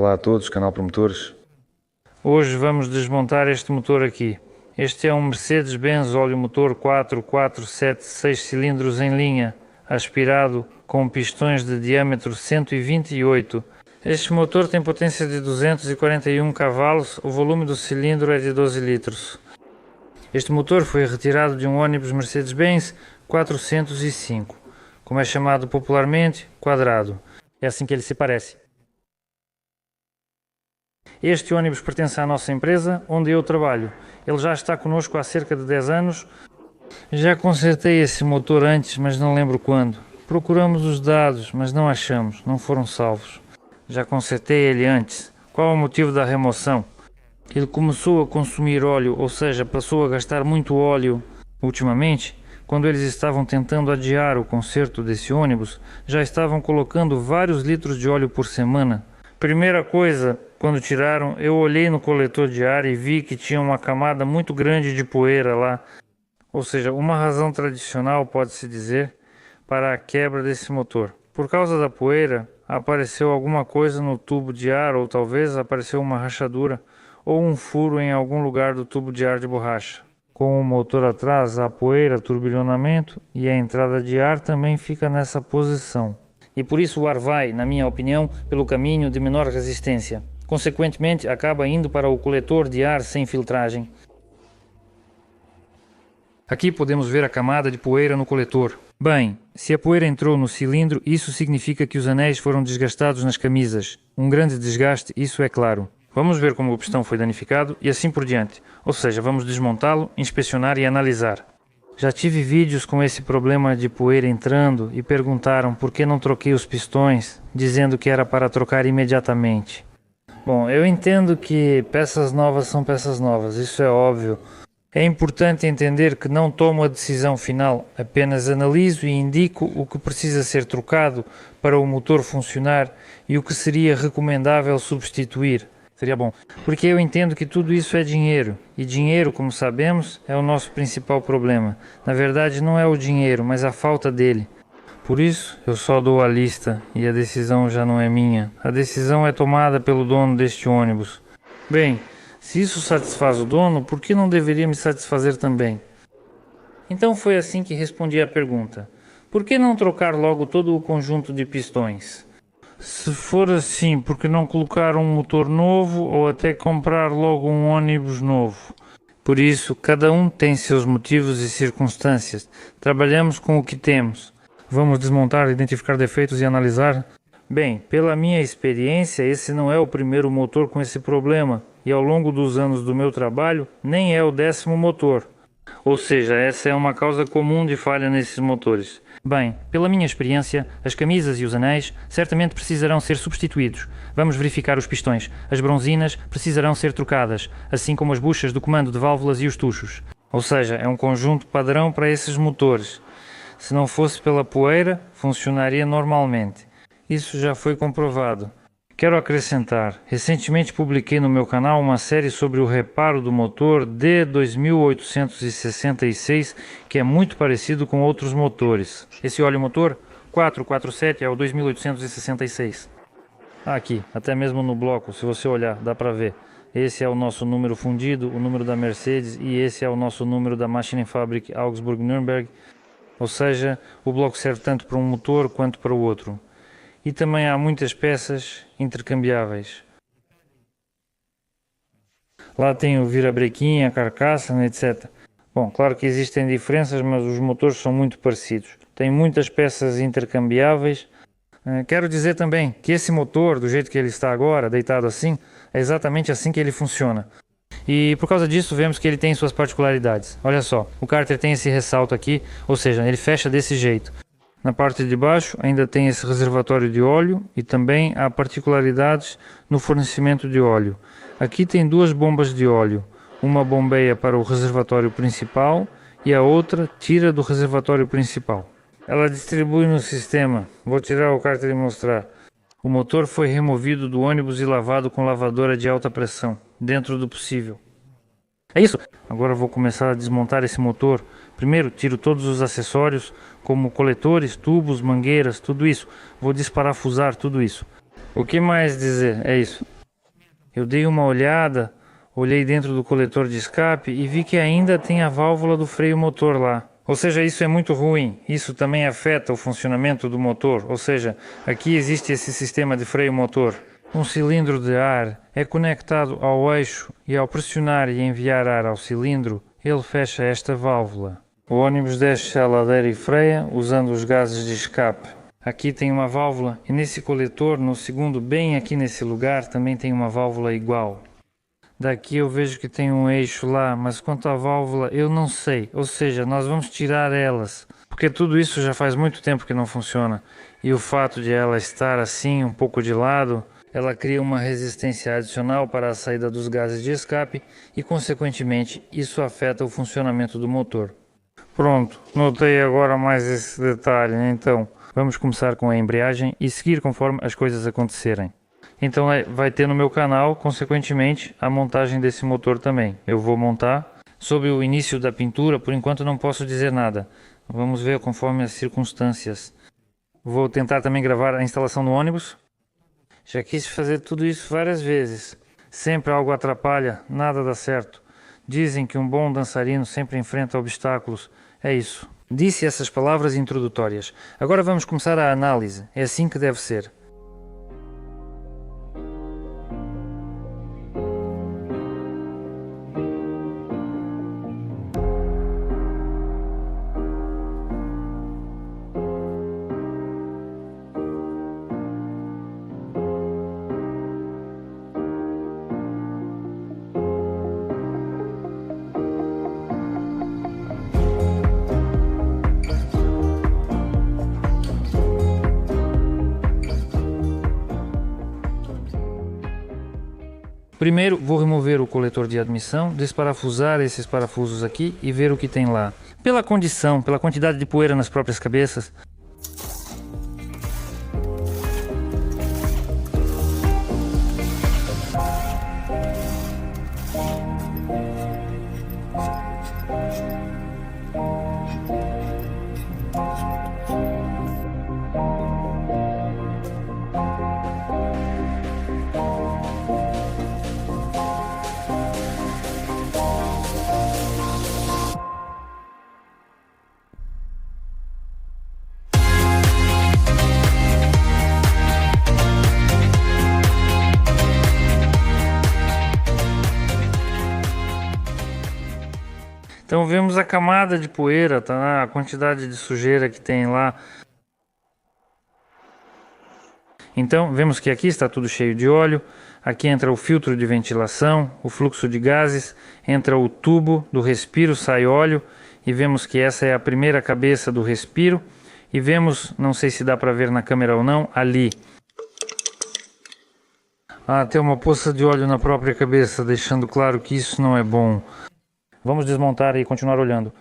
Olá a todos, canal Promotores. Hoje vamos desmontar este motor aqui. Este é um Mercedes-Benz óleo motor 447 6 cilindros em linha, aspirado com pistões de diâmetro 128. Este motor tem potência de 241 cavalos, o volume do cilindro é de 12 litros. Este motor foi retirado de um ônibus Mercedes-Benz 405, como é chamado popularmente, quadrado. É assim que ele se parece. Este ônibus pertence à nossa empresa, onde eu trabalho. Ele já está conosco há cerca de 10 anos. Já consertei esse motor antes, mas não lembro quando. Procuramos os dados, mas não achamos, não foram salvos. Já consertei ele antes. Qual o motivo da remoção? Ele começou a consumir óleo, ou seja, passou a gastar muito óleo ultimamente. Quando eles estavam tentando adiar o conserto desse ônibus, já estavam colocando vários litros de óleo por semana. Primeira coisa, quando tiraram, eu olhei no coletor de ar e vi que tinha uma camada muito grande de poeira lá. Ou seja, uma razão tradicional, pode-se dizer, para a quebra desse motor. Por causa da poeira, apareceu alguma coisa no tubo de ar, ou talvez apareceu uma rachadura ou um furo em algum lugar do tubo de ar de borracha. Com o motor atrás, há poeira, turbilhonamento e a entrada de ar também fica nessa posição. E por isso o ar vai, na minha opinião, pelo caminho de menor resistência. Consequentemente, acaba indo para o coletor de ar sem filtragem. Aqui podemos ver a camada de poeira no coletor. Bem, se a poeira entrou no cilindro, isso significa que os anéis foram desgastados nas camisas. Um grande desgaste, isso é claro. Vamos ver como o pistão foi danificado e assim por diante. Ou seja, vamos desmontá-lo, inspecionar e analisar. Já tive vídeos com esse problema de poeira entrando e perguntaram por que não troquei os pistões, dizendo que era para trocar imediatamente. Bom, eu entendo que peças novas são peças novas, isso é óbvio. É importante entender que não tomo a decisão final, apenas analiso e indico o que precisa ser trocado para o motor funcionar e o que seria recomendável substituir. Seria bom, porque eu entendo que tudo isso é dinheiro, e dinheiro, como sabemos, é o nosso principal problema. Na verdade, não é o dinheiro, mas a falta dele. Por isso, eu só dou a lista, e a decisão já não é minha. A decisão é tomada pelo dono deste ônibus. Bem, se isso satisfaz o dono, por que não deveria me satisfazer também? Então foi assim que respondi à pergunta. Por que não trocar logo todo o conjunto de pistões? Se for assim, por que não colocar um motor novo ou até comprar logo um ônibus novo? Por isso, cada um tem seus motivos e circunstâncias. Trabalhamos com o que temos. Vamos desmontar, identificar defeitos e analisar? Bem, pela minha experiência, esse não é o primeiro motor com esse problema. E ao longo dos anos do meu trabalho, nem é o 10º motor. Ou seja, essa é uma causa comum de falha nesses motores. Bem, pela minha experiência, as camisas e os anéis certamente precisarão ser substituídos. Vamos verificar os pistões. As bronzinas precisarão ser trocadas, assim como as buchas do comando de válvulas e os tuchos. Ou seja, é um conjunto padrão para esses motores. Se não fosse pela poeira, funcionaria normalmente. Isso já foi comprovado. Quero acrescentar, recentemente publiquei no meu canal uma série sobre o reparo do motor D2866, que é muito parecido com outros motores. Esse óleo motor 447 é o 2866. Aqui, até mesmo no bloco, se você olhar, dá para ver. Esse é o nosso número fundido, o número da Mercedes, e esse é o nosso número da Maschinenfabrik Augsburg-Nürnberg. Ou seja, o bloco serve tanto para um motor quanto para o outro. E também há muitas peças intercambiáveis. Lá tem o virabrequim, a carcaça, etc. Bom, claro que existem diferenças, mas os motores são muito parecidos. Tem muitas peças intercambiáveis. Quero dizer também que esse motor, do jeito que ele está agora, deitado assim, é exatamente assim que ele funciona. E por causa disso vemos que ele tem suas particularidades. Olha só, o cárter tem esse ressalto aqui, ou seja, ele fecha desse jeito. Na parte de baixo ainda tem esse reservatório de óleo e também há particularidades no fornecimento de óleo. Aqui tem duas bombas de óleo, uma bombeia para o reservatório principal e a outra tira do reservatório principal. Ela distribui no sistema. Vou tirar o cárter e mostrar. O motor foi removido do ônibus e lavado com lavadora de alta pressão, dentro do possível. É isso! Agora vou começar a desmontar esse motor. Primeiro tiro todos os acessórios, como coletores, tubos, mangueiras, tudo isso. Vou desparafusar tudo isso. O que mais dizer? É isso. Eu dei uma olhada, olhei dentro do coletor de escape e vi que ainda tem a válvula do freio motor lá. Ou seja, isso é muito ruim. Isso também afeta o funcionamento do motor. Ou seja, aqui existe esse sistema de freio motor. Um cilindro de ar é conectado ao eixo e ao pressionar e enviar ar ao cilindro, ele fecha esta válvula. O ônibus desce a ladeira e freia usando os gases de escape. Aqui tem uma válvula e nesse coletor, no segundo, bem aqui nesse lugar, também tem uma válvula igual. Daqui eu vejo que tem um eixo lá, mas quanto à válvula eu não sei. Ou seja, nós vamos tirar elas, porque tudo isso já faz muito tempo que não funciona. E o fato de ela estar assim, um pouco de lado, ela cria uma resistência adicional para a saída dos gases de escape e, consequentemente, isso afeta o funcionamento do motor. Pronto, notei agora mais esse detalhe, então vamos começar com a embreagem e seguir conforme as coisas acontecerem. Então vai ter no meu canal, consequentemente, a montagem desse motor também. Eu vou montar. Sobre o início da pintura, por enquanto não posso dizer nada. Vamos ver conforme as circunstâncias. Vou tentar também gravar a instalação no ônibus. Já quis fazer tudo isso várias vezes. Sempre algo atrapalha, nada dá certo. Dizem que um bom dançarino sempre enfrenta obstáculos. É isso. Disse essas palavras introdutórias. Agora vamos começar a análise. É assim que deve ser. Primeiro vou remover o coletor de admissão, desparafusar esses parafusos aqui e ver o que tem lá. Pela condição, pela quantidade de poeira nas próprias cabeças, então vemos a camada de poeira, tá? A quantidade de sujeira que tem lá. Então vemos que aqui está tudo cheio de óleo. Aqui entra o filtro de ventilação, o fluxo de gases, entra o tubo do respiro, sai óleo. E vemos que essa é a primeira cabeça do respiro. E vemos, não sei se dá para ver na câmera ou não, ali. Tem uma poça de óleo na própria cabeça, deixando claro que isso não é bom. Vamos desmontar e continuar olhando.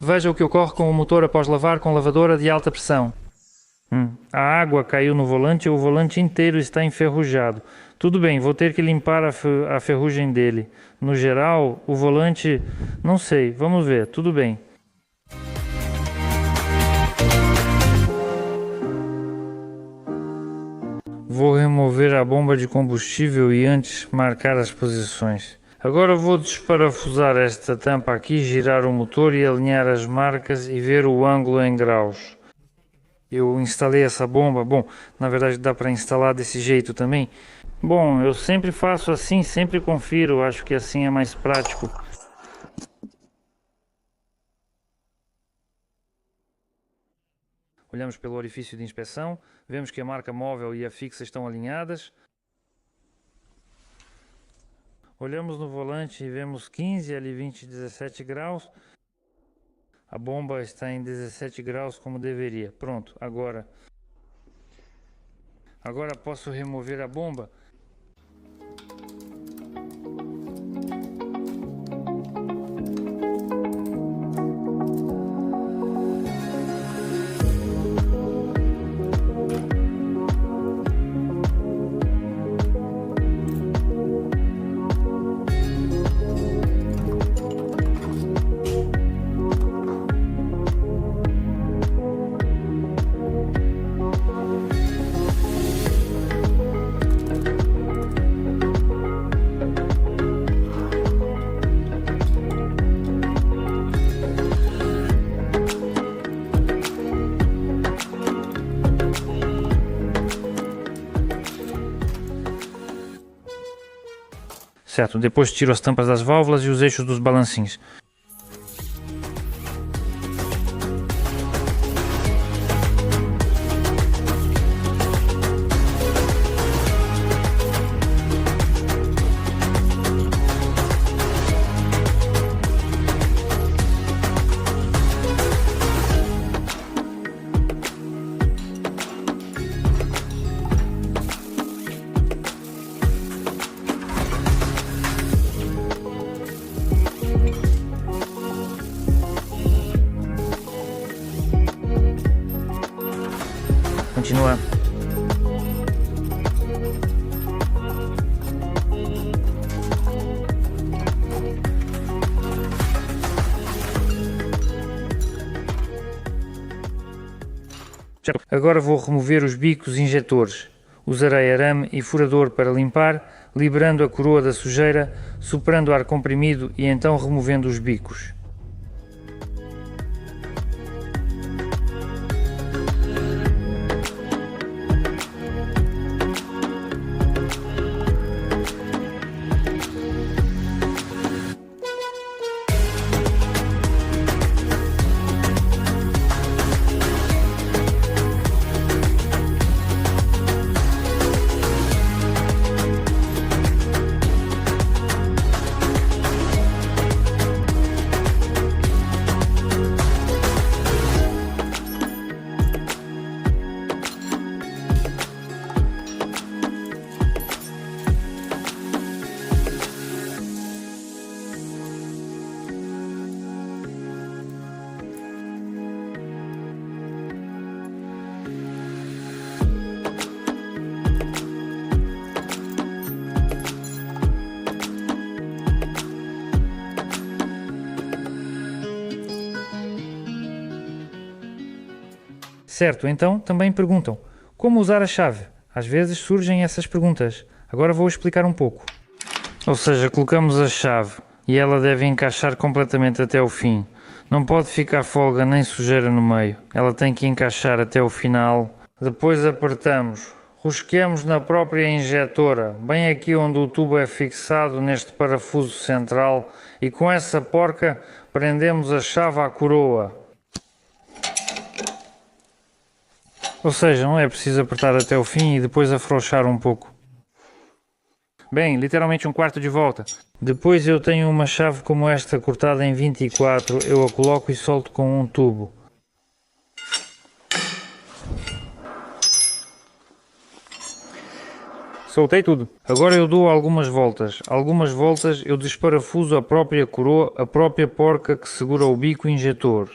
Veja o que ocorre com o motor após lavar com lavadora de alta pressão. A água caiu no volante e o volante inteiro está enferrujado. Tudo bem, vou ter que limpar a ferrugem dele. No geral, o volante... não sei, vamos ver, tudo bem. Vou remover a bomba de combustível e antes marcar as posições. Agora vou desparafusar esta tampa aqui, girar o motor e alinhar as marcas e ver o ângulo em graus. Eu instalei essa bomba, bom, na verdade dá para instalar desse jeito também. Bom, eu sempre faço assim, sempre confiro, acho que assim é mais prático. Olhamos pelo orifício de inspeção, vemos que a marca móvel e a fixa estão alinhadas. Olhamos no volante e vemos 15, L20, 17 graus. A bomba está em 17 graus como deveria. Pronto, agora posso remover a bomba. Certo, depois tiro as tampas das válvulas e os eixos dos balancins. Continua. Agora vou remover os bicos injetores. Usarei arame e furador para limpar, liberando a coroa da sujeira, soprando ar comprimido e então removendo os bicos. Certo, então também perguntam, como usar a chave? Às vezes surgem essas perguntas. Agora vou explicar um pouco. Ou seja, colocamos a chave e ela deve encaixar completamente até o fim. Não pode ficar folga nem sujeira no meio. Ela tem que encaixar até o final. Depois apertamos. Rosqueamos na própria injetora, bem aqui onde o tubo é fixado neste parafuso central, e com essa porca prendemos a chave à coroa. Ou seja, não é preciso apertar até o fim e depois afrouxar um pouco. Bem, literalmente um quarto de volta. Depois eu tenho uma chave como esta cortada em 24, eu a coloco e solto com um tubo. Soltei tudo. Agora eu dou algumas voltas. Algumas voltas eu desparafuso a própria coroa, a própria porca que segura o bico injetor.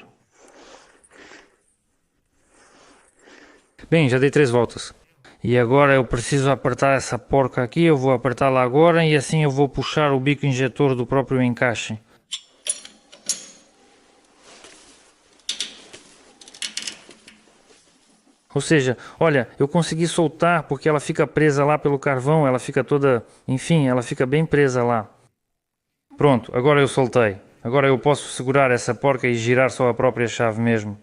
Bem, já dei 3 voltas. E agora eu preciso apertar essa porca aqui, eu vou apertá-la agora e assim eu vou puxar o bico injetor do próprio encaixe. Ou seja, olha, eu consegui soltar porque ela fica presa lá pelo carvão, ela fica toda, enfim, ela fica bem presa lá. Pronto, agora eu soltei. Agora eu posso segurar essa porca e girar só a própria chave mesmo.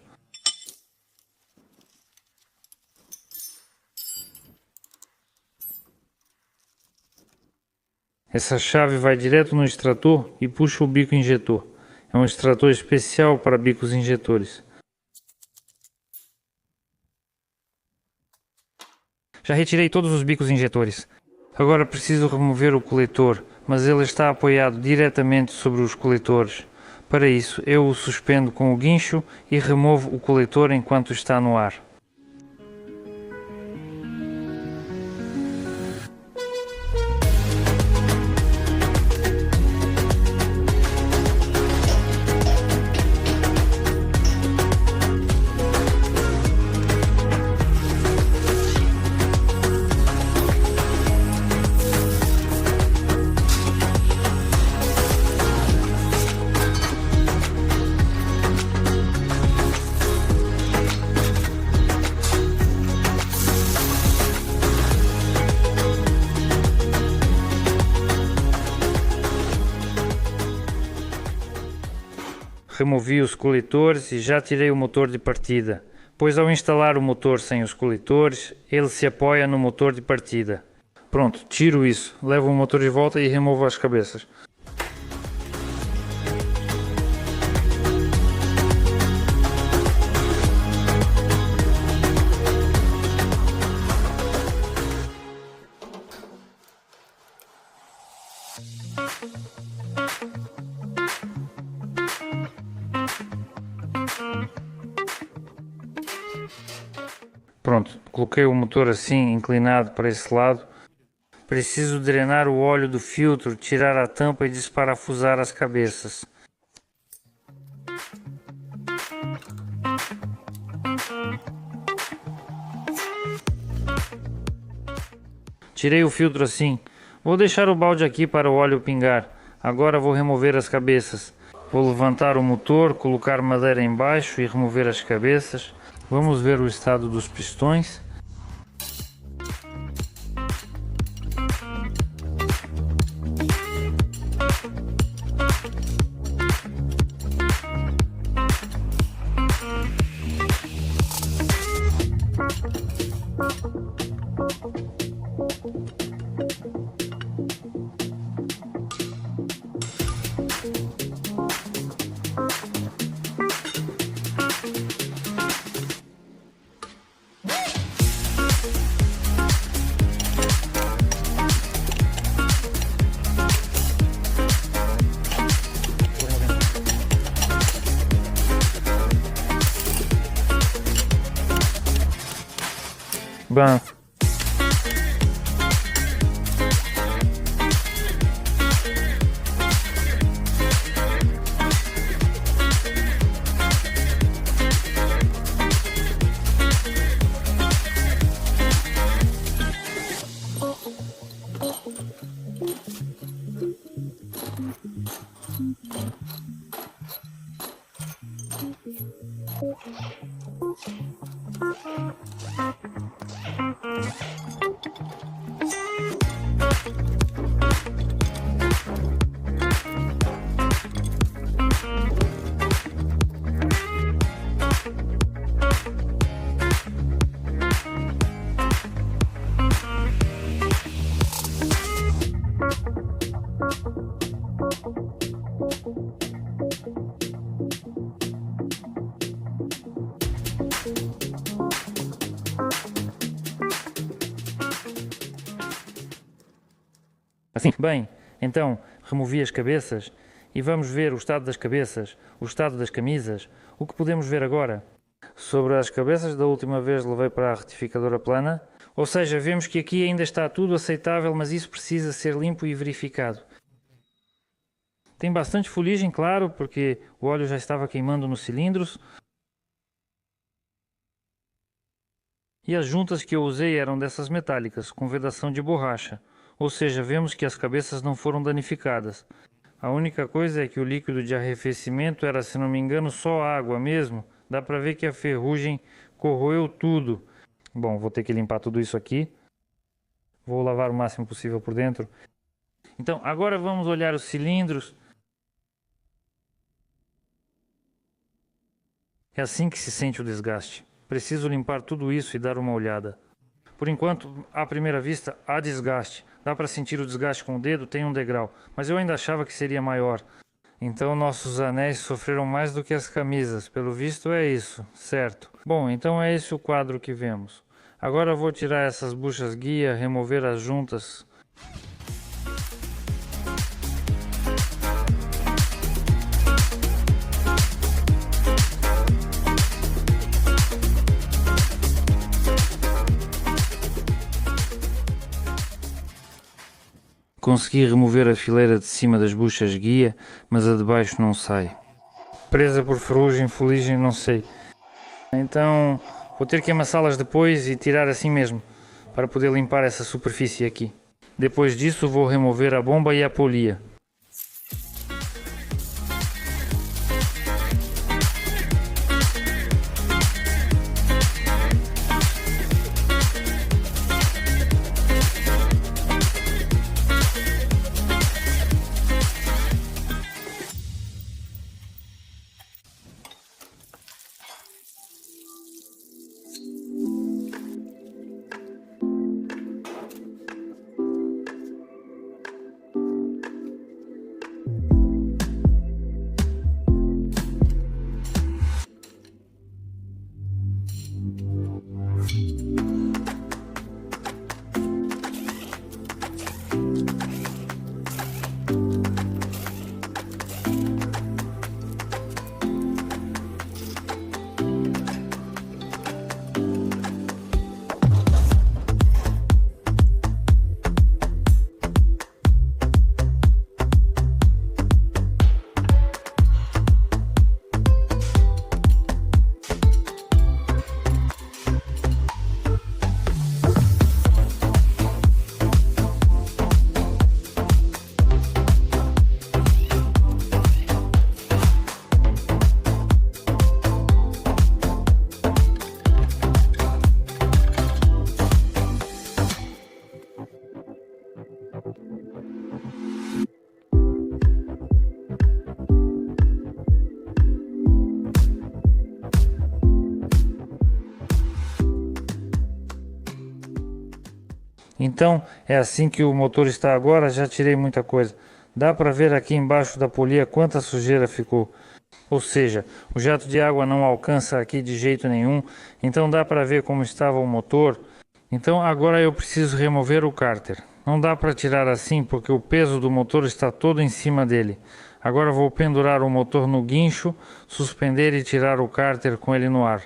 Essa chave vai direto no extrator e puxa o bico injetor. É um extrator especial para bicos injetores. Já retirei todos os bicos injetores. Agora preciso remover o coletor, mas ele está apoiado diretamente sobre os coletores. Para isso, eu o suspendo com o guincho e removo o coletor enquanto está no ar. Removi os coletores e já tirei o motor de partida, pois ao instalar o motor sem os coletores, ele se apoia no motor de partida. Pronto, tiro isso, levo o motor de volta e removo as cabeças. Pronto, coloquei o motor assim, inclinado para esse lado. Preciso drenar o óleo do filtro, tirar a tampa e desparafusar as cabeças. Tirei o filtro assim. Vou deixar o balde aqui para o óleo pingar. Agora vou remover as cabeças. Vou levantar o motor, colocar madeira embaixo e remover as cabeças. Vamos ver o estado dos pistões. Bom, assim, bem, então removi as cabeças e vamos ver o estado das cabeças, o estado das camisas. O que podemos ver agora? Sobre as cabeças, da última vez levei para a retificadora plana. Ou seja, vemos que aqui ainda está tudo aceitável, mas isso precisa ser limpo e verificado. Tem bastante fuligem, claro, porque o óleo já estava queimando nos cilindros. E as juntas que eu usei eram dessas metálicas, com vedação de borracha. Ou seja, vemos que as cabeças não foram danificadas. A única coisa é que o líquido de arrefecimento era, se não me engano, só água mesmo. Dá para ver que a ferrugem corroeu tudo. Bom, vou ter que limpar tudo isso aqui. Vou lavar o máximo possível por dentro. Então, agora vamos olhar os cilindros. É assim que se sente o desgaste. Preciso limpar tudo isso e dar uma olhada. Por enquanto, à primeira vista, há desgaste. Dá para sentir o desgaste com o dedo, tem um degrau. Mas eu ainda achava que seria maior. Então nossos anéis sofreram mais do que as camisas. Pelo visto é isso, certo? Bom, então é esse o quadro que vemos. Agora vou tirar essas buchas guia, remover as juntas. Consegui remover a fileira de cima das buchas guia, mas a de baixo não sai. Presa por ferrugem, fuligem, não sei. Então vou ter que amassá-las depois e tirar assim mesmo, para poder limpar essa superfície aqui. Depois disso vou remover a bomba e a polia. Então é assim que o motor está agora. Já tirei muita coisa. Dá para ver aqui embaixo da polia quanta sujeira ficou. Ou seja, o jato de água não alcança aqui de jeito nenhum. Então dá para ver como estava o motor. Então agora eu preciso remover o cárter. Não dá para tirar assim porque o peso do motor está todo em cima dele. Agora vou pendurar o motor no guincho, suspender e tirar o cárter com ele no ar.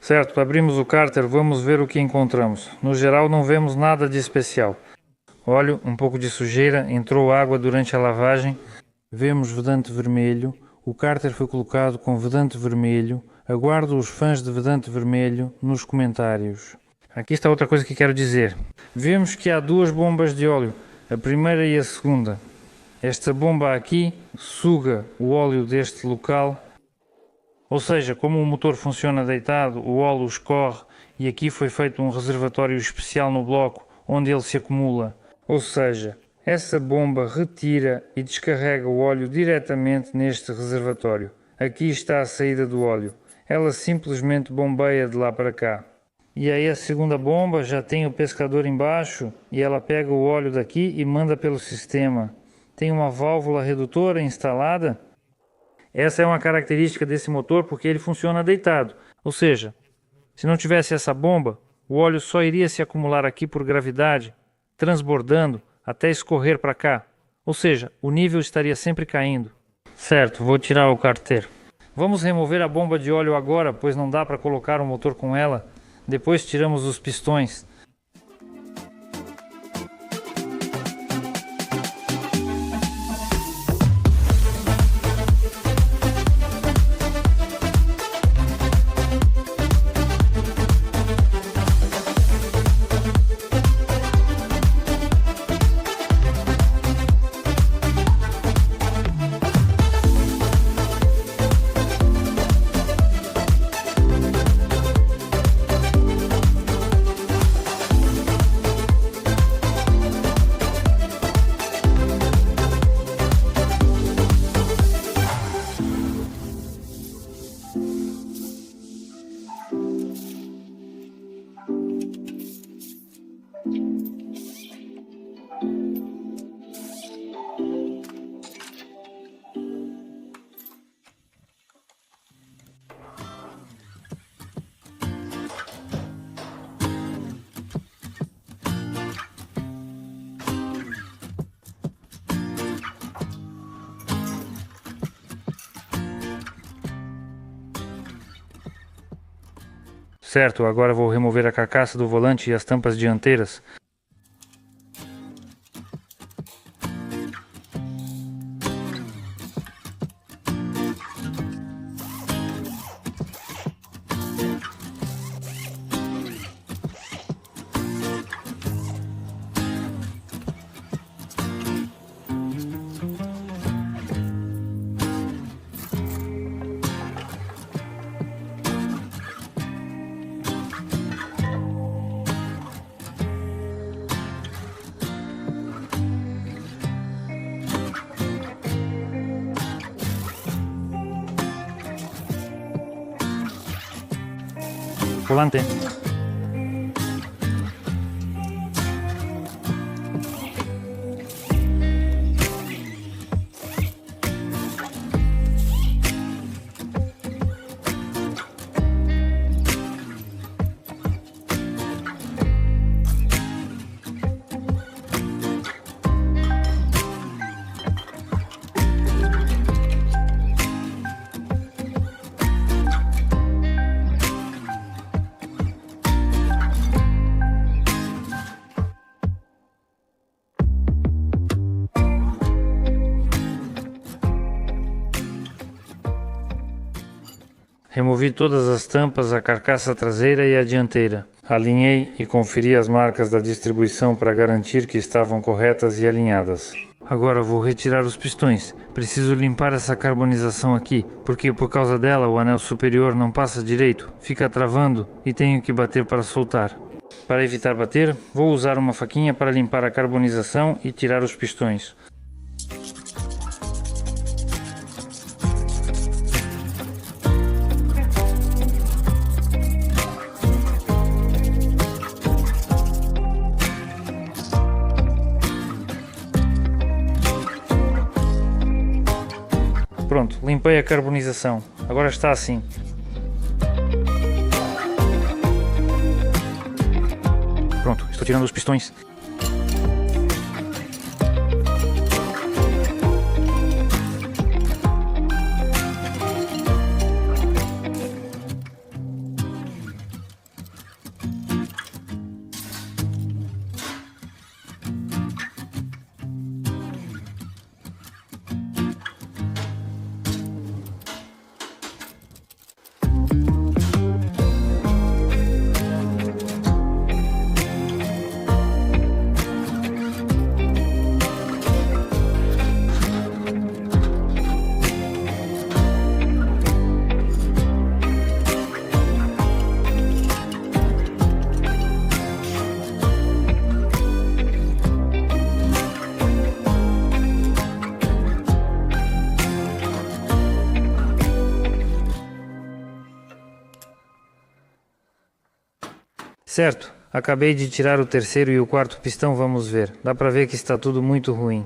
Certo, abrimos o cárter, vamos ver o que encontramos. No geral não vemos nada de especial. Óleo, um pouco de sujeira, entrou água durante a lavagem. Vemos vedante vermelho, o cárter foi colocado com vedante vermelho. Aguardo os fãs de vedante vermelho nos comentários. Aqui está outra coisa que quero dizer. Vemos que há duas bombas de óleo, a primeira e a segunda. Esta bomba aqui suga o óleo deste local. Ou seja, como o motor funciona deitado, o óleo escorre e aqui foi feito um reservatório especial no bloco onde ele se acumula. Ou seja, Essa bomba retira e descarrega o óleo diretamente neste reservatório. Aqui está a saída do óleo. Ela simplesmente bombeia de lá para cá. E aí a segunda bomba já tem o pescador embaixo e ela pega o óleo daqui e manda pelo sistema. Tem uma válvula redutora instalada. Essa é uma característica desse motor porque ele funciona deitado. Ou seja, se não tivesse essa bomba, o óleo só iria se acumular aqui por gravidade, transbordando até escorrer para cá. Ou seja, o nível estaria sempre caindo. Certo, vou tirar o carteiro. Vamos remover a bomba de óleo agora, pois não dá para colocar o motor com ela. Depois tiramos os pistões. Certo, agora vou remover a carcaça do volante e as tampas dianteiras. Volante. Removi todas as tampas, a carcaça traseira e a dianteira. Alinhei e conferi as marcas da distribuição para garantir que estavam corretas e alinhadas. Agora vou retirar os pistões. Preciso limpar essa carbonização aqui, porque por causa dela o anel superior não passa direito, fica travando e tenho que bater para soltar. Para evitar bater, vou usar uma faquinha para limpar a carbonização e tirar os pistões. Pronto, limpei a carbonização. Agora está assim. Pronto, estou tirando os pistões. Certo, acabei de tirar o terceiro e o quarto pistão, vamos ver. Dá pra ver que está tudo muito ruim.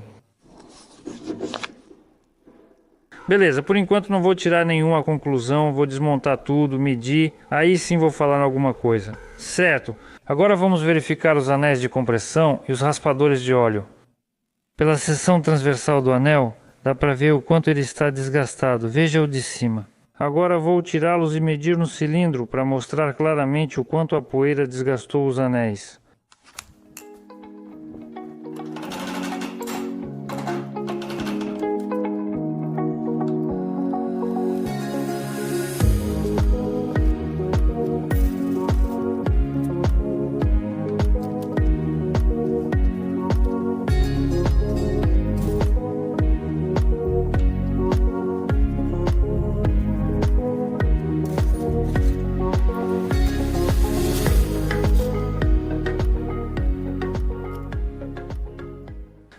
Beleza, por enquanto não vou tirar nenhuma conclusão, vou desmontar tudo, medir, aí sim vou falar alguma coisa. Certo, agora vamos verificar os anéis de compressão e os raspadores de óleo. Pela seção transversal do anel, dá para ver o quanto ele está desgastado, veja o de cima. Agora vou tirá-los e medir no cilindro para mostrar claramente o quanto a poeira desgastou os anéis.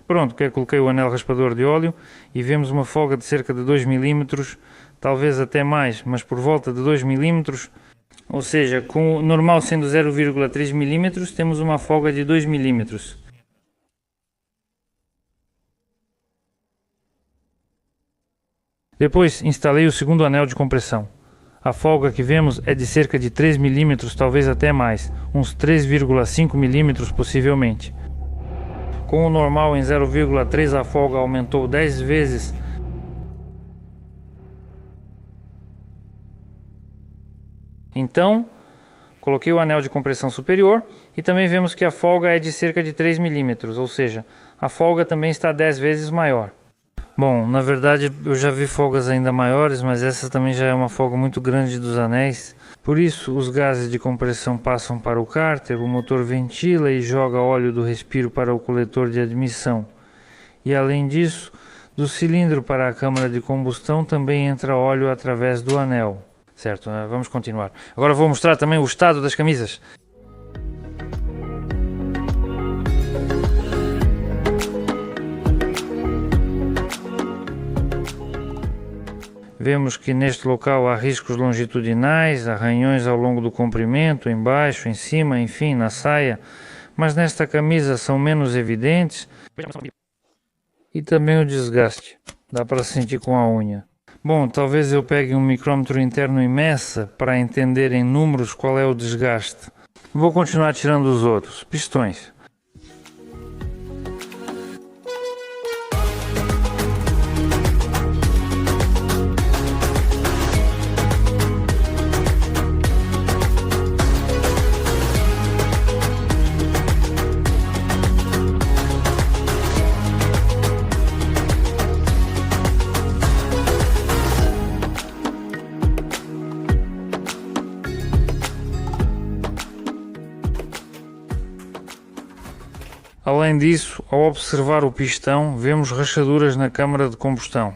Pronto, que coloquei o anel raspador de óleo e vemos uma folga de cerca de 2 mm, talvez até mais, mas por volta de 2 mm, ou seja, com o normal sendo 0,3 mm, temos uma folga de 2 mm. Depois instalei o segundo anel de compressão. A folga que vemos é de cerca de 3 mm, talvez até mais, uns 3,5 mm possivelmente. Com o normal em 0,3 a folga aumentou 10 vezes. Então, coloquei o anel de compressão superior e também vemos que a folga é de cerca de 3 mm, ou seja, a folga também está 10 vezes maior. Bom, na verdade eu já vi folgas ainda maiores, mas essa também já é uma folga muito grande dos anéis. Por isso, os gases de compressão passam para o cárter, o motor ventila e joga óleo do respiro para o coletor de admissão. E além disso, do cilindro para a câmara de combustão também entra óleo através do anel. Certo, vamos continuar. Agora vou mostrar também o estado das camisas. Vemos que neste local há riscos longitudinais, arranhões ao longo do comprimento, embaixo, em cima, enfim, na saia, mas nesta camisa são menos evidentes. E também o desgaste, dá para sentir com a unha. Bom, talvez eu pegue um micrômetro interno e meça para entender em números qual é o desgaste. Vou continuar tirando os outros, pistões. Além disso, ao observar o pistão, vemos rachaduras na câmara de combustão.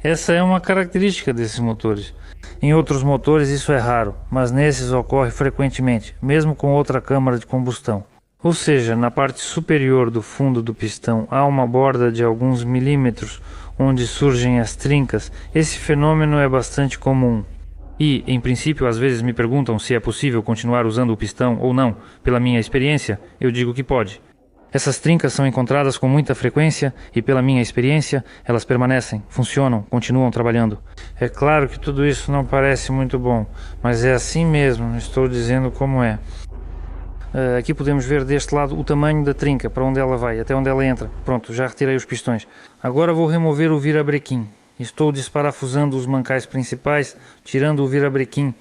Essa é uma característica desses motores. Em outros motores isso é raro, mas nesses ocorre frequentemente, mesmo com outra câmara de combustão. Ou seja, na parte superior do fundo do pistão há uma borda de alguns milímetros onde surgem as trincas. Esse fenômeno é bastante comum. E, em princípio, às vezes me perguntam se é possível continuar usando o pistão ou não. Pela minha experiência, eu digo que pode. Essas trincas são encontradas com muita frequência e, pela minha experiência, elas permanecem, funcionam, continuam trabalhando. É claro que tudo isso não parece muito bom, mas é assim mesmo, estou dizendo como é. Aqui podemos ver deste lado o tamanho da trinca, para onde ela vai, até onde ela entra. Pronto, já retirei os pistões. Agora vou remover o virabrequim. Estou desparafusando os mancais principais, tirando o virabrequim.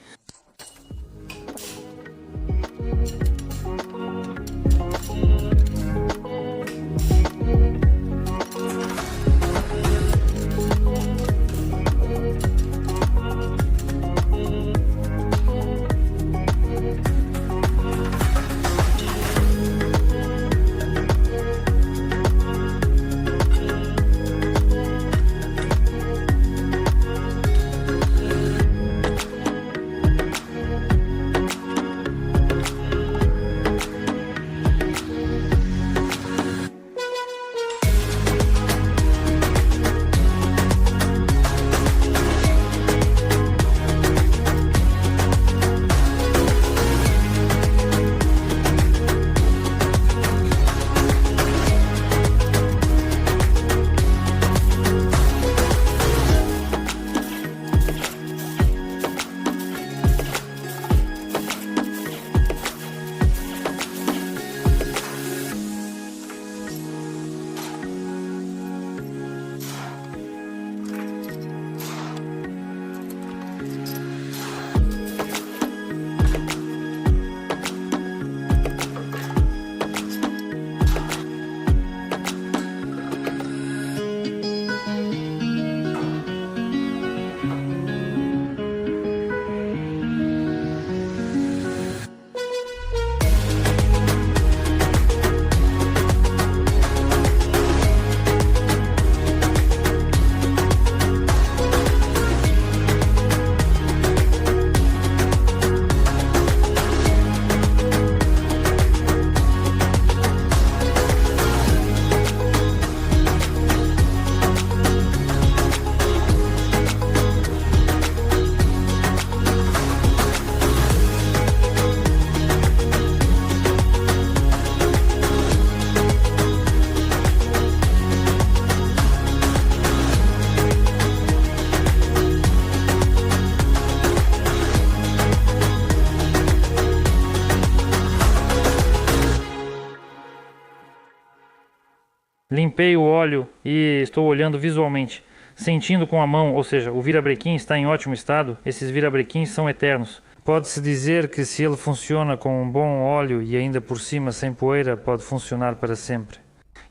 Limpei o óleo e estou olhando visualmente, sentindo com a mão, ou seja, o virabrequim está em ótimo estado, esses virabrequins são eternos. Pode-se dizer que se ele funciona com um bom óleo e ainda por cima sem poeira, pode funcionar para sempre.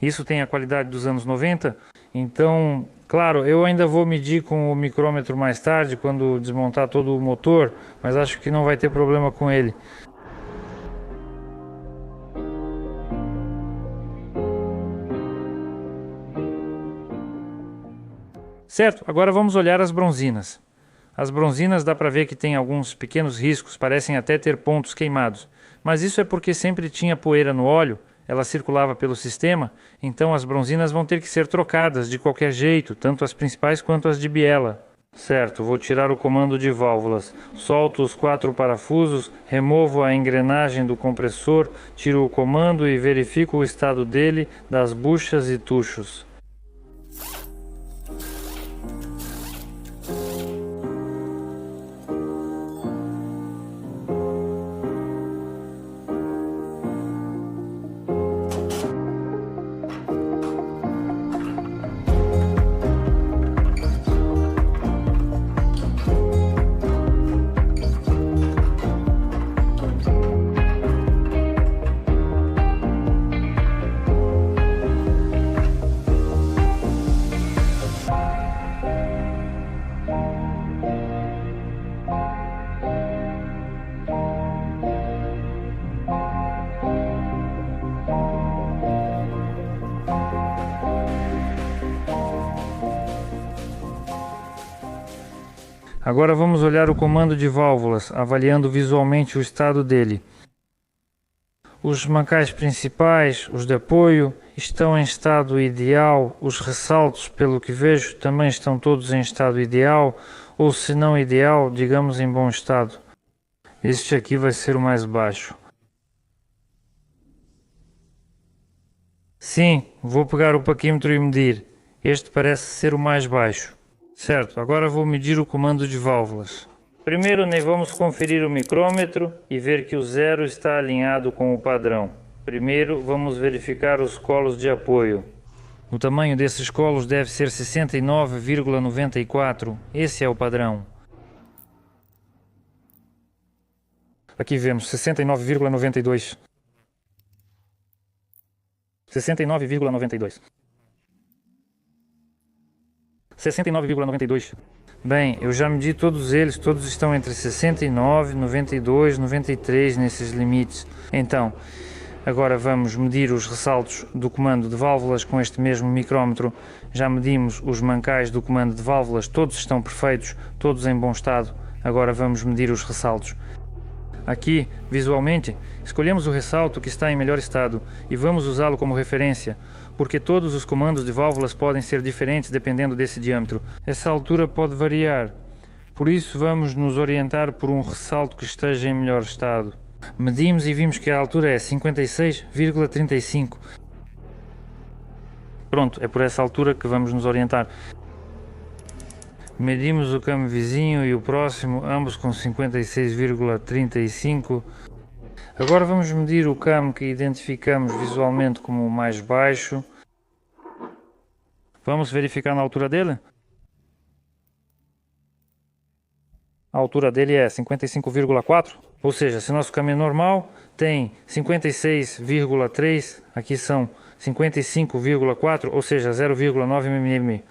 Isso tem a qualidade dos anos 90, então, claro, eu ainda vou medir com o micrômetro mais tarde, quando desmontar todo o motor, mas acho que não vai ter problema com ele. Certo, agora vamos olhar as bronzinas. As bronzinas dá para ver que tem alguns pequenos riscos, parecem até ter pontos queimados. Mas isso é porque sempre tinha poeira no óleo, ela circulava pelo sistema, então as bronzinas vão ter que ser trocadas de qualquer jeito, tanto as principais quanto as de biela. Certo, vou tirar o comando de válvulas, solto os 4 parafusos, removo a engrenagem do compressor, tiro o comando e verifico o estado dele, das buchas e tuchos. Agora vamos olhar o comando de válvulas, avaliando visualmente o estado dele. Os mancais principais, os de apoio, estão em estado ideal. Os ressaltos, pelo que vejo, também estão todos em estado ideal, ou se não ideal, digamos em bom estado. Este aqui vai ser o mais baixo. Sim, vou pegar o paquímetro e medir. Este parece ser o mais baixo. Certo, agora vou medir o comando de válvulas. Primeiro vamos conferir o micrômetro e ver que o zero está alinhado com o padrão. Primeiro vamos verificar os colos de apoio. O tamanho desses colos deve ser 69,94. Esse é o padrão. Aqui vemos 69,92. 69,92. 69,92. Bem, eu já medi todos eles, todos estão entre 69, 92, 93 nesses limites. Então, agora vamos medir os ressaltos do comando de válvulas com este mesmo micrômetro. Já medimos os mancais do comando de válvulas, todos estão perfeitos, todos em bom estado. Agora vamos medir os ressaltos. Aqui, visualmente, escolhemos o ressalto que está em melhor estado e vamos usá-lo como referência, porque todos os comandos de válvulas podem ser diferentes dependendo desse diâmetro. Essa altura pode variar, por isso vamos nos orientar por um ressalto que esteja em melhor estado. Medimos e vimos que a altura é 56,35. Pronto, é por essa altura que vamos nos orientar. Medimos o câmbio vizinho e o próximo, ambos com 56,35. Agora vamos medir o camo que identificamos visualmente como o mais baixo. Vamos verificar na altura dele? A altura dele é 55,4, ou seja, se nosso camo é normal tem 56,3, aqui são 55,4, ou seja, 0,9 mm.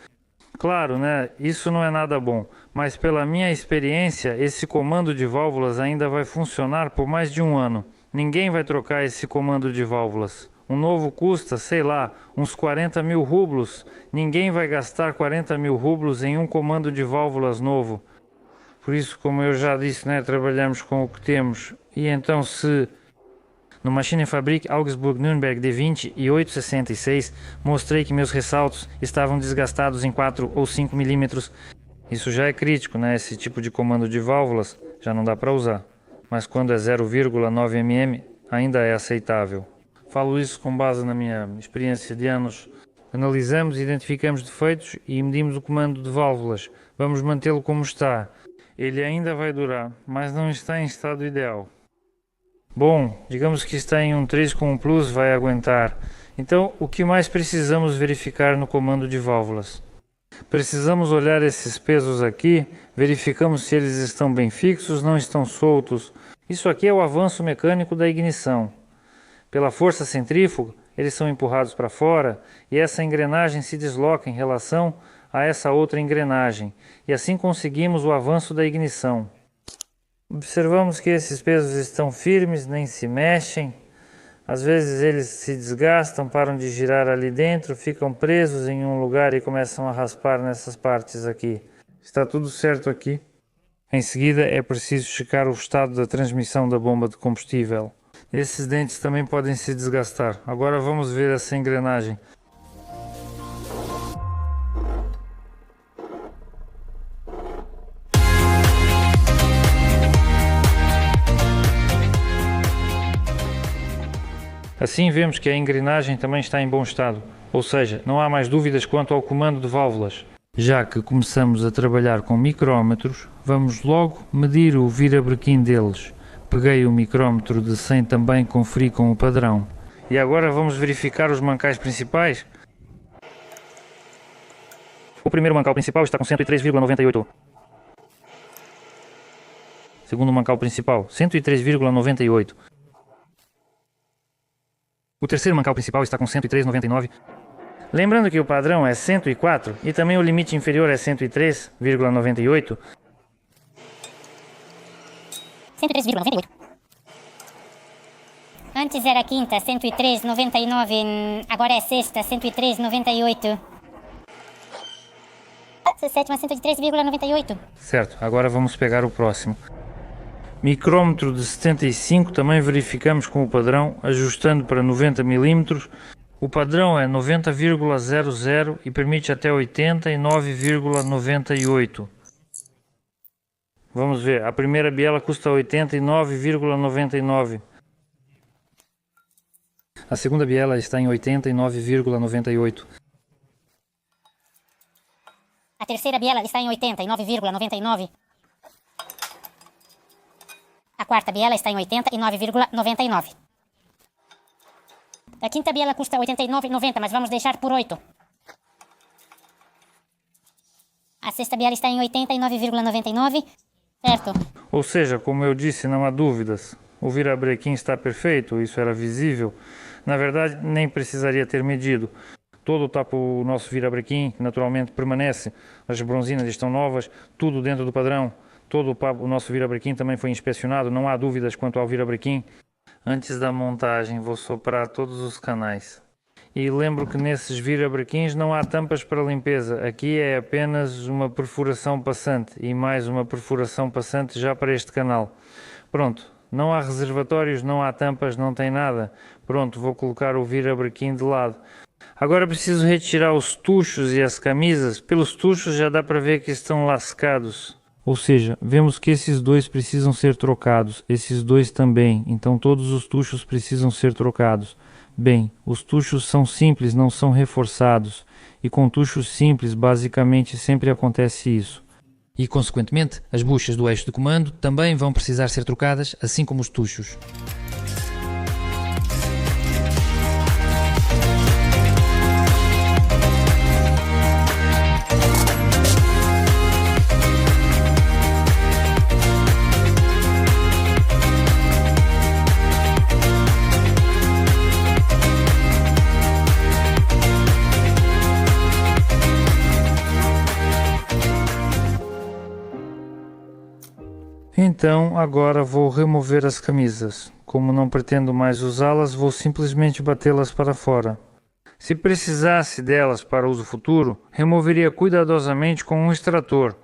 Claro, né? Isso não é nada bom, mas pela minha experiência, esse comando de válvulas ainda vai funcionar por mais de um ano. Ninguém vai trocar esse comando de válvulas. Um novo custa, sei lá, uns 40 mil rublos. Ninguém vai gastar 40 mil rublos em um comando de válvulas novo. Por isso, como eu já disse, né, trabalhamos com o que temos. E então, se no Maschinenfabrik Augsburg Nürnberg D20 e 866 mostrei que meus ressaltos estavam desgastados em 4 ou 5 milímetros, isso já é crítico, né? Esse tipo de comando de válvulas já não dá para usar. Mas quando é 0,9 mm, ainda é aceitável. Falo isso com base na minha experiência de anos. Analisamos, identificamos defeitos e medimos o comando de válvulas. Vamos mantê-lo como está. Ele ainda vai durar, mas não está em estado ideal. Bom, digamos que está em um 3 com um plus, vai aguentar. Então, o que mais precisamos verificar no comando de válvulas? Precisamos olhar esses pesos aqui, verificamos se eles estão bem fixos, não estão soltos. Isso aqui é o avanço mecânico da ignição. Pela força centrífuga, eles são empurrados para fora e essa engrenagem se desloca em relação a essa outra engrenagem. E assim conseguimos o avanço da ignição. Observamos que esses pesos estão firmes, nem se mexem. Às vezes eles se desgastam, param de girar ali dentro, ficam presos em um lugar e começam a raspar nessas partes aqui. Está tudo certo aqui. Em seguida é preciso checar o estado da transmissão da bomba de combustível. Esses dentes também podem se desgastar. Agora vamos ver essa engrenagem. Assim vemos que a engrenagem também está em bom estado, ou seja, não há mais dúvidas quanto ao comando de válvulas. Já que começamos a trabalhar com micrómetros, vamos logo medir o virabrequim deles. Peguei o micrómetro de 100 também, conferi com o padrão. E agora vamos verificar os mancais principais. O primeiro mancal principal está com 103,98. Segundo mancal principal, 103,98. O terceiro mancal principal está com 103,99. Lembrando que o padrão é 104 e também o limite inferior é 103,98. 103,98. Antes era quinta, 103,99. Agora é sexta, 103,98. Sétima, 103,98. Certo, agora vamos pegar o próximo. Micrômetro de 75, também verificamos com o padrão, ajustando para 90 mm. O padrão é 90,00 e permite até 89,98. Vamos ver, a primeira biela custa 89,99. A segunda biela está em 89,98. A terceira biela está em 89,99. A quarta biela está em 89,99. A quinta biela custa 89,90, mas vamos deixar por 8. A sexta biela está em 89,99, certo? Ou seja, como eu disse, não há dúvidas. O virabrequim está perfeito, isso era visível. Na verdade, nem precisaria ter medido. Todo o nosso virabrequim naturalmente permanece. As bronzinas estão novas, tudo dentro do padrão. Todo o nosso virabrequim também foi inspecionado, não há dúvidas quanto ao virabrequim. Antes da montagem vou soprar todos os canais. E lembro que nesses virabrequins não há tampas para limpeza. Aqui é apenas uma perfuração passante e mais uma perfuração passante já para este canal. Pronto, não há reservatórios, não há tampas, não tem nada. Pronto, vou colocar o virabrequim de lado. Agora preciso retirar os tuchos e as camisas. Pelos tuchos já dá para ver que estão lascados. Ou seja, vemos que esses dois precisam ser trocados, esses dois também, então todos os tuchos precisam ser trocados. Bem, os tuchos são simples, não são reforçados, e com tuchos simples basicamente sempre acontece isso. E consequentemente, as buchas do eixo de comando também vão precisar ser trocadas, assim como os tuchos. Então agora vou remover as camisas. Como não pretendo mais usá-las, vou simplesmente batê-las para fora. Se precisasse delas para uso futuro, removeria cuidadosamente com um extrator.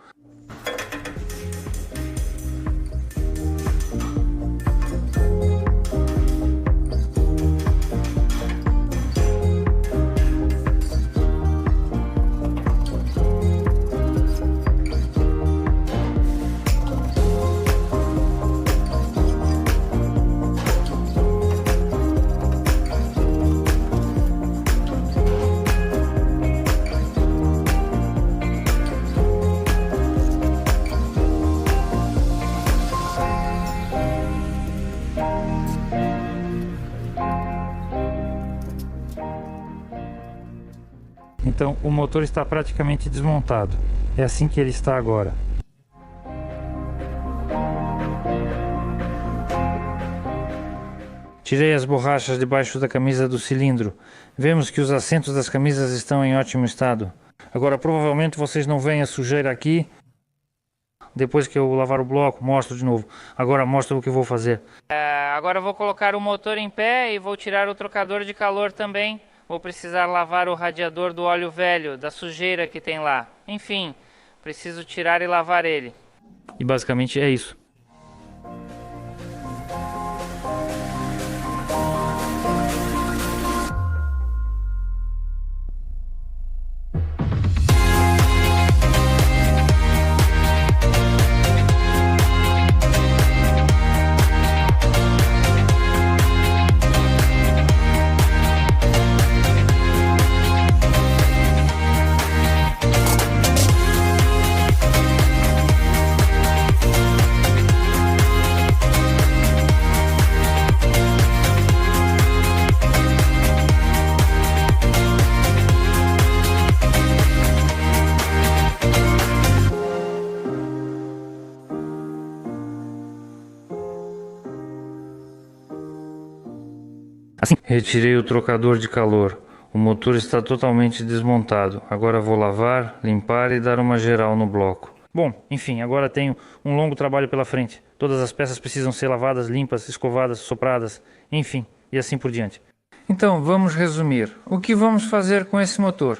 Então o motor está praticamente desmontado. É assim que ele está agora. Tirei as borrachas debaixo da camisa do cilindro. Vemos que os assentos das camisas estão em ótimo estado. Agora provavelmente vocês não veem a sujeira aqui. Depois que eu lavar o bloco, mostro de novo. Agora mostro o que eu vou fazer. Agora eu vou colocar o motor em pé e vou tirar o trocador de calor também. Vou precisar lavar o radiador do óleo velho, da sujeira que tem lá. Enfim, preciso tirar e lavar ele. E basicamente é isso. Assim, retirei o trocador de calor. O motor está totalmente desmontado. Agora vou lavar, limpar e dar uma geral no bloco. Bom, enfim, agora tenho um longo trabalho pela frente. Todas as peças precisam ser lavadas, limpas, escovadas, sopradas, enfim, e assim por diante. Então, vamos resumir. O que vamos fazer com esse motor?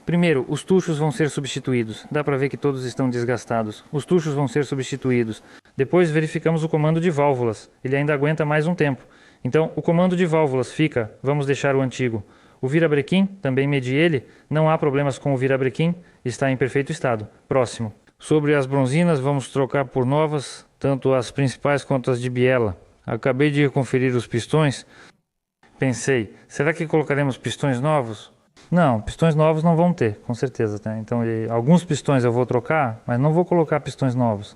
Primeiro, os tuchos vão ser substituídos. Dá para ver que todos estão desgastados. Os tuchos vão ser substituídos. Depois verificamos o comando de válvulas. Ele ainda aguenta mais um tempo. Então, o comando de válvulas fica, vamos deixar o antigo. O virabrequim, também medi ele, não há problemas com o virabrequim, está em perfeito estado. Próximo. Sobre as bronzinas, vamos trocar por novas, tanto as principais quanto as de biela. Acabei de conferir os pistões. Pensei, será que colocaremos pistões novos? Não, pistões novos não vão ter, com certeza. Tá? Então, alguns pistões eu vou trocar, mas não vou colocar pistões novos.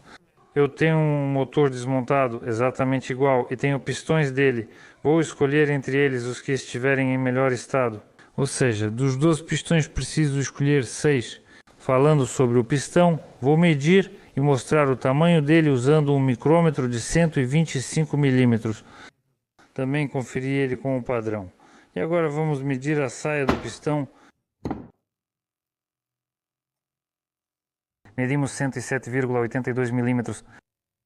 Eu tenho um motor desmontado exatamente igual e tenho pistões dele. Vou escolher entre eles os que estiverem em melhor estado. Ou seja, dos 12 pistões preciso escolher 6. Falando sobre o pistão, vou medir e mostrar o tamanho dele usando um micrômetro de 125 milímetros. Também conferi ele com o padrão. E agora vamos medir a saia do pistão. Medimos 107,82 milímetros.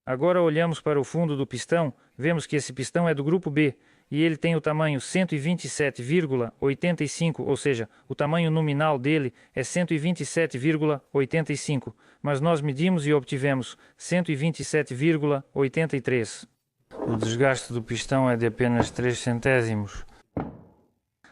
Agora olhamos para o fundo do pistão, vemos que esse pistão é do grupo B e ele tem o tamanho 127,85, ou seja, o tamanho nominal dele é 127,85, mas nós medimos e obtivemos 127,83. O desgaste do pistão é de apenas 3 centésimos.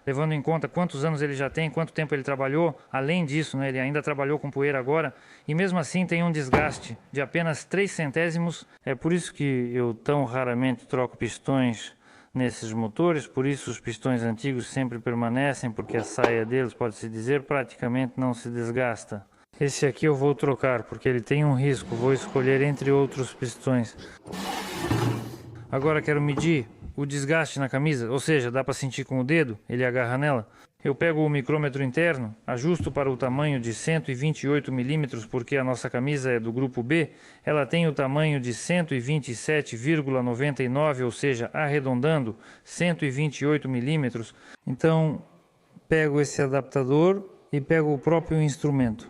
Levando em conta quantos anos ele já tem, quanto tempo ele trabalhou, além disso, ele ainda trabalhou com poeira agora, e mesmo assim tem um desgaste de apenas 3 centésimos. É por isso que eu tão raramente troco pistões nesses motores, por isso os pistões antigos sempre permanecem, porque a saia deles, pode-se dizer, praticamente não se desgasta. Esse aqui eu vou trocar, porque ele tem um risco, vou escolher entre outros pistões. Agora quero medir o desgaste na camisa, ou seja, dá para sentir com o dedo, ele agarra nela. Eu pego o micrômetro interno, ajusto para o tamanho de 128 milímetros, porque a nossa camisa é do grupo B, ela tem o tamanho de 127,99, ou seja, arredondando, 128 milímetros. Então, pego esse adaptador e pego o próprio instrumento.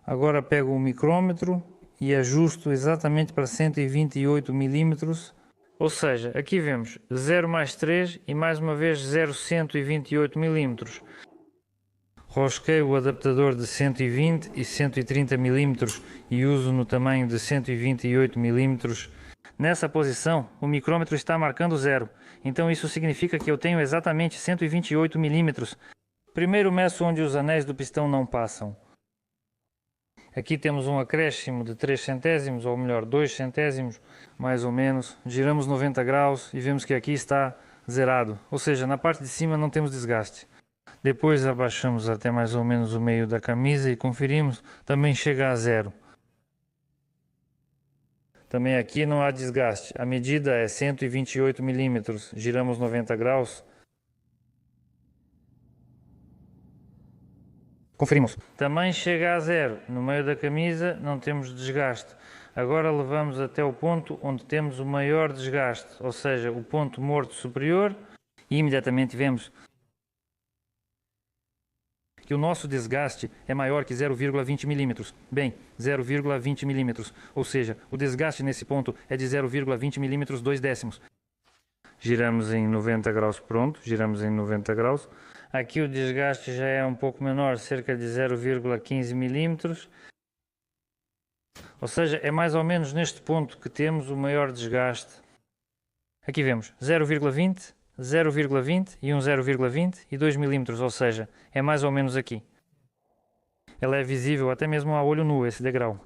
Agora pego o micrômetro e ajusto exatamente para 128 milímetros. Ou seja, aqui vemos 0 mais 3 e mais uma vez 0,128 milímetros. Rosquei o adaptador de 120 e 130 milímetros e uso no tamanho de 128 milímetros. Nessa posição, o micrômetro está marcando 0. Então isso significa que eu tenho exatamente 128 milímetros. Primeiro meço onde os anéis do pistão não passam. Aqui temos um acréscimo de 3 centésimos, ou melhor, 2 centésimos, mais ou menos. Giramos 90 graus e vemos que aqui está zerado, ou seja, na parte de cima não temos desgaste. Depois abaixamos até mais ou menos o meio da camisa e conferimos, também chega a 0. Também aqui não há desgaste, a medida é 128 milímetros, giramos 90 graus. Conferimos. Também chega a zero. No meio da camisa não temos desgaste. Agora levamos até o ponto onde temos o maior desgaste, ou seja, o ponto morto superior, e imediatamente vemos que o nosso desgaste é maior que 0,20 milímetros. Bem, 0,20 milímetros, ou seja, o desgaste nesse ponto é de 0,20 milímetros 2 décimos. Giramos em 90 graus, pronto, giramos em 90 graus. Aqui o desgaste já é um pouco menor, cerca de 0,15 milímetros. Ou seja, é mais ou menos neste ponto que temos o maior desgaste. Aqui vemos 0,20, 0,20 e um 0,20 e 2 milímetros, ou seja, é mais ou menos aqui. Ela é visível até mesmo a olho nu, esse degrau.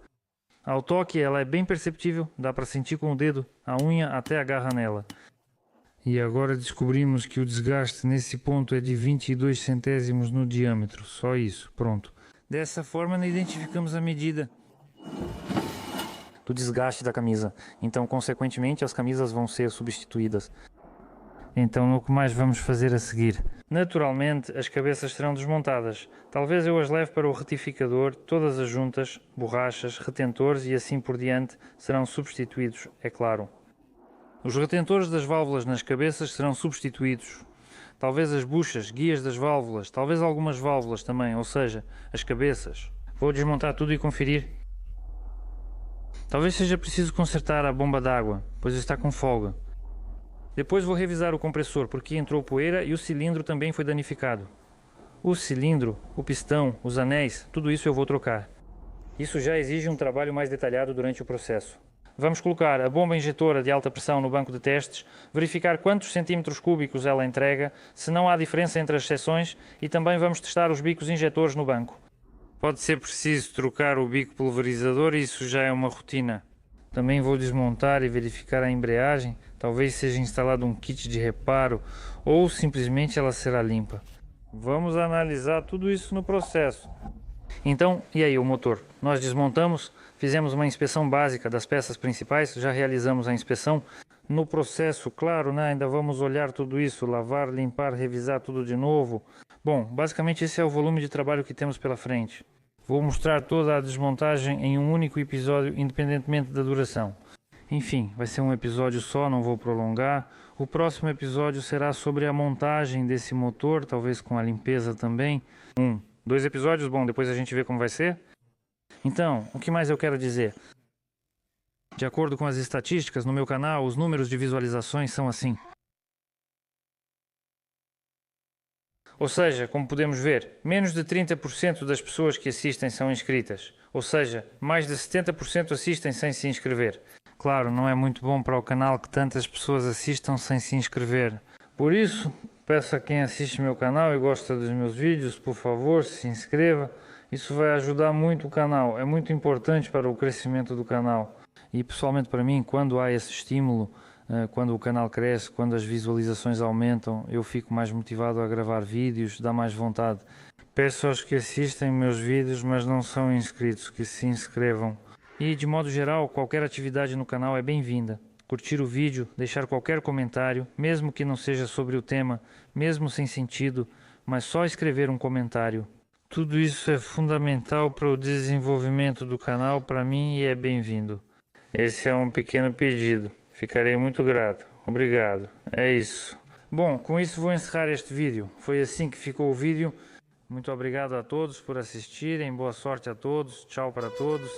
Ao toque ela é bem perceptível, dá para sentir com o dedo, a unha até agarra nela. E agora descobrimos que o desgaste nesse ponto é de 22 centésimos no diâmetro, só isso, pronto. Dessa forma identificamos a medida do desgaste da camisa, então consequentemente as camisas vão ser substituídas. Então o que mais vamos fazer a seguir? Naturalmente as cabeças serão desmontadas, talvez eu as leve para o retificador, todas as juntas, borrachas, retentores e assim por diante serão substituídos, é claro. Os retentores das válvulas nas cabeças serão substituídos. Talvez as buchas, guias das válvulas, talvez algumas válvulas também, ou seja, as cabeças. Vou desmontar tudo e conferir. Talvez seja preciso consertar a bomba d'água, pois está com folga. Depois vou revisar o compressor, porque entrou poeira e o cilindro também foi danificado. O cilindro, o pistão, os anéis, tudo isso eu vou trocar. Isso já exige um trabalho mais detalhado durante o processo. Vamos colocar a bomba injetora de alta pressão no banco de testes, verificar quantos centímetros cúbicos ela entrega, se não há diferença entre as seções e também vamos testar os bicos injetores no banco. Pode ser preciso trocar o bico pulverizador e isso já é uma rotina. Também vou desmontar e verificar a embreagem, talvez seja instalado um kit de reparo ou simplesmente ela será limpa. Vamos analisar tudo isso no processo. Então, e aí o motor? Nós desmontamos, fizemos uma inspeção básica das peças principais, já realizamos a inspeção. No processo, claro, ainda vamos olhar tudo isso, lavar, limpar, revisar tudo de novo. Bom, basicamente esse é o volume de trabalho que temos pela frente. Vou mostrar toda a desmontagem em um único episódio, independentemente da duração. Enfim, vai ser um episódio só, não vou prolongar. O próximo episódio será sobre a montagem desse motor, talvez com a limpeza também. 2 episódios, bom, depois a gente vê como vai ser. Então, o que mais eu quero dizer? De acordo com as estatísticas no meu canal, os números de visualizações são assim. Ou seja, como podemos ver, menos de 30% das pessoas que assistem são inscritas. Ou seja, mais de 70% assistem sem se inscrever. Claro, não é muito bom para o canal que tantas pessoas assistam sem se inscrever. Por isso, peço a quem assiste meu canal e gosta dos meus vídeos, por favor, se inscreva. Isso vai ajudar muito o canal, é muito importante para o crescimento do canal. E pessoalmente para mim, quando há esse estímulo, quando o canal cresce, quando as visualizações aumentam, eu fico mais motivado a gravar vídeos, dá mais vontade. Peço aos que assistem meus vídeos, mas não são inscritos, que se inscrevam. E de modo geral, qualquer atividade no canal é bem-vinda. Curtir o vídeo, deixar qualquer comentário, mesmo que não seja sobre o tema, mesmo sem sentido, mas só escrever um comentário. Tudo isso é fundamental para o desenvolvimento do canal para mim e é bem-vindo. Esse é um pequeno pedido. Ficarei muito grato. Obrigado. É isso. Bom, com isso vou encerrar este vídeo. Foi assim que ficou o vídeo. Muito obrigado a todos por assistirem. Boa sorte a todos. Tchau para todos.